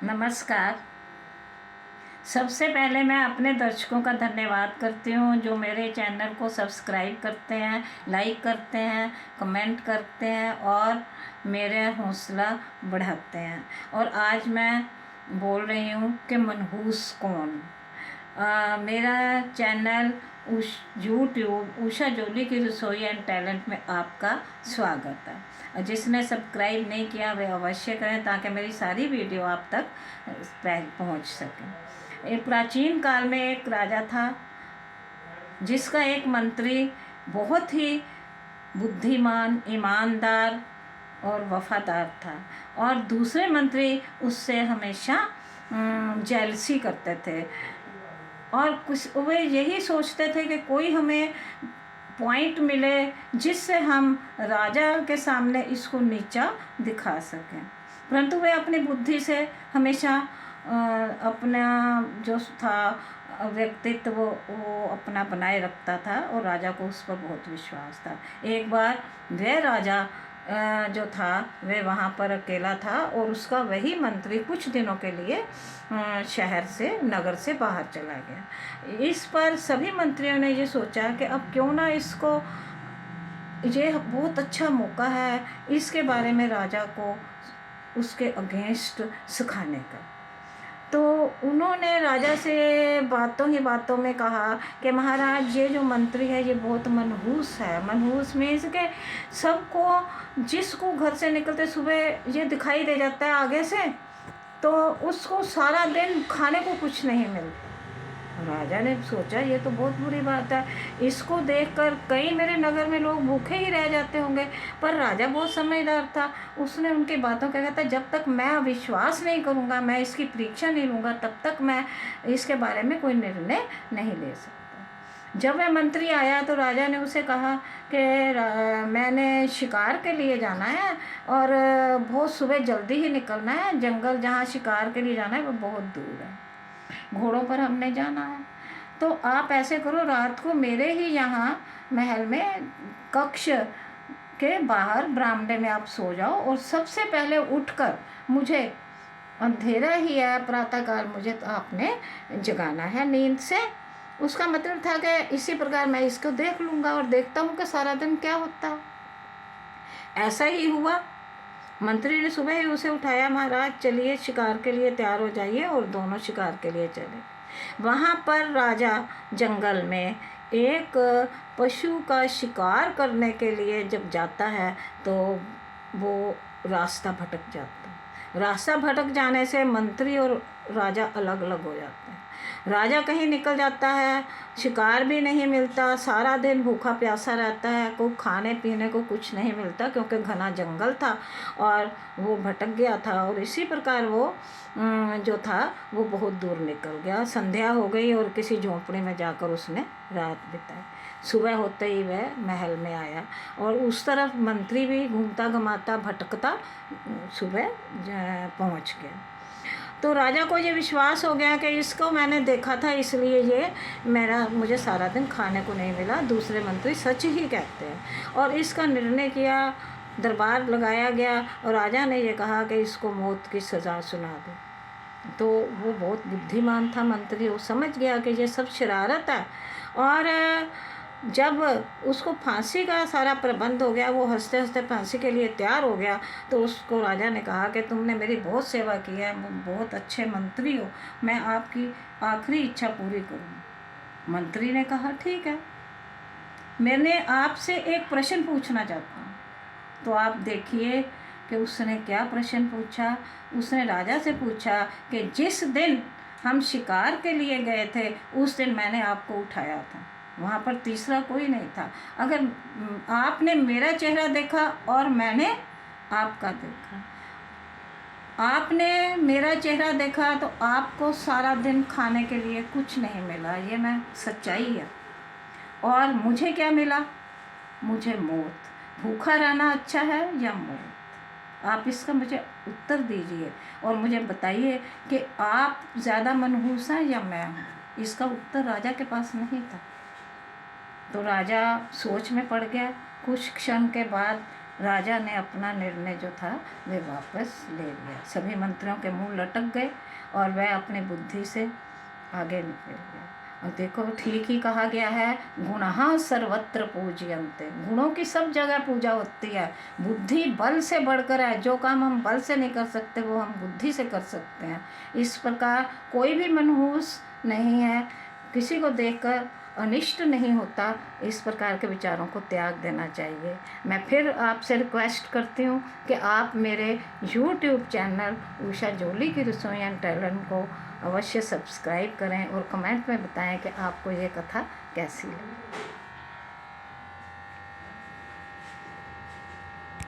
नमस्कार। सबसे पहले मैं अपने दर्शकों का धन्यवाद करती हूँ जो मेरे चैनल को सब्सक्राइब करते हैं, लाइक करते हैं, कमेंट करते हैं और मेरे हौसला बढ़ाते हैं। और आज मैं बोल रही हूँ कि मनहूस कौन। मेरा चैनल यूट्यूब उषा जोली की रसोई एंड टैलेंट में आपका स्वागत है। और जिसने सब्सक्राइब नहीं किया वे अवश्य करें ताकि मेरी सारी वीडियो आप तक पहुंच सकें। एक प्राचीन काल में एक राजा था जिसका एक मंत्री बहुत ही बुद्धिमान, ईमानदार और वफादार था और दूसरे मंत्री उससे हमेशा जेलसी करते थे और कुछ वे यही सोचते थे कि कोई हमें पॉइंट मिले जिससे हम राजा के सामने इसको नीचा दिखा सकें। परंतु वे अपनी बुद्धि से हमेशा अपना जो था व्यक्तित्व वो अपना बनाए रखता था और राजा को उस पर बहुत विश्वास था। एक बार वह राजा जो था वह वहाँ पर अकेला था और उसका वही मंत्री कुछ दिनों के लिए शहर से, नगर से बाहर चला गया। इस पर सभी मंत्रियों ने ये सोचा कि अब क्यों ना इसको, ये बहुत अच्छा मौका है इसके बारे में राजा को उसके अगेंस्ट सिखाने का। तो उन्होंने राजा से बातों ही बातों में कहा कि महाराज ये जो मंत्री है ये बहुत मनहूस है। मनहूस मीन्स के सबको, जिसको घर से निकलते सुबह ये दिखाई दे जाता है आगे से, तो उसको सारा दिन खाने को कुछ नहीं मिलता। राजा ने सोचा ये तो बहुत बुरी बात है, इसको देखकर कई मेरे नगर में लोग भूखे ही रह जाते होंगे। पर राजा बहुत समझदार था, उसने उनकी बातों क्या कहता, जब तक मैं अविश्वास नहीं करूँगा, मैं इसकी परीक्षा नहीं लूँगा, तब तक मैं इसके बारे में कोई निर्णय नहीं ले सकता। जब वह मंत्री आया तो राजा ने उसे कहा कि मैंने शिकार के लिए जाना है और बहुत सुबह जल्दी ही निकलना है। जंगल जहाँ शिकार के लिए जाना है वो बहुत दूर है, घोड़ों पर हमने जाना है। तो आप ऐसे करो, रात को मेरे ही यहाँ महल में कक्ष के बाहर बरामदे में आप सो जाओ और सबसे पहले उठकर, मुझे अंधेरा ही है प्रातःकाल, मुझे तो आपने जगाना है नींद से। उसका मतलब था कि इसी प्रकार मैं इसको देख लूँगा और देखता हूँ कि सारा दिन क्या होता है। ऐसा ही हुआ। मंत्री ने सुबह ही उसे उठाया, महाराज चलिए शिकार के लिए तैयार हो जाइए, और दोनों शिकार के लिए चले। वहाँ पर राजा जंगल में एक पशु का शिकार करने के लिए जब जाता है तो वो रास्ता भटक जाता है। रास्ता भटक जाने से मंत्री और राजा अलग अलग हो जाते हैं। राजा कहीं निकल जाता है, शिकार भी नहीं मिलता, सारा दिन भूखा प्यासा रहता है, को खाने पीने को कुछ नहीं मिलता क्योंकि घना जंगल था और वो भटक गया था। और इसी प्रकार वो जो था वो बहुत दूर निकल गया। संध्या हो गई और किसी झोंपड़ी में जाकर उसने रात बिताई। सुबह होते ही वह महल में आया और उस तरफ मंत्री भी घूमता घुमाता भटकता सुबह पहुंच गया। तो राजा को ये विश्वास हो गया कि इसको मैंने देखा था, इसलिए ये मुझे सारा दिन खाने को नहीं मिला। दूसरे मंत्री सच ही कहते हैं और इसका निर्णय किया, दरबार लगाया गया और राजा ने ये कहा कि इसको मौत की सज़ा सुना दो। तो वो बहुत बुद्धिमान था मंत्री, वो समझ गया कि ये सब शरारत है। और जब उसको फांसी का सारा प्रबंध हो गया, वो हंसते हंसते फांसी के लिए तैयार हो गया, तो उसको राजा ने कहा कि तुमने मेरी बहुत सेवा की है, बहुत अच्छे मंत्री हो, मैं आपकी आखिरी इच्छा पूरी करूँ। मंत्री ने कहा ठीक है, मैंने आपसे एक प्रश्न पूछना चाहता हूँ। तो आप देखिए कि उसने क्या प्रश्न पूछा। उसने राजा से पूछा कि जिस दिन हम शिकार के लिए गए थे उस दिन मैंने आपको उठाया था, वहाँ पर तीसरा कोई नहीं था। अगर आपने मेरा चेहरा देखा और मैंने आपका देखा, आपने मेरा चेहरा देखा तो आपको सारा दिन खाने के लिए कुछ नहीं मिला, ये मैं सच्चाई है। और मुझे क्या मिला? मुझे मौत। भूखा रहना अच्छा है या मौत? आप इसका मुझे उत्तर दीजिए और मुझे बताइए कि आप ज़्यादा मनहूस हैं या मैं हूँ। इसका उत्तर राजा के पास नहीं था। तो राजा सोच में पड़ गया। कुछ क्षण के बाद राजा ने अपना निर्णय जो था वे वापस ले लिया। सभी मंत्रियों के मुंह लटक गए और वह अपनी बुद्धि से आगे निकल गया। और देखो ठीक ही कहा गया है, गुणः सर्वत्र पूज्यन्ते, गुणों की सब जगह पूजा होती है। बुद्धि बल से बढ़कर है, जो काम हम बल से नहीं कर सकते वो हम बुद्धि से कर सकते हैं। इस प्रकार कोई भी मनहूस नहीं है, किसी को देखकर अनिष्ट नहीं होता। इस प्रकार के विचारों को त्याग देना चाहिए। मैं फिर आपसे रिक्वेस्ट करती हूँ कि आप मेरे YouTube चैनल उषा जोली की रसोई एंड टैलेंट को अवश्य सब्सक्राइब करें और कमेंट में बताएं कि आपको ये कथा कैसी लगी।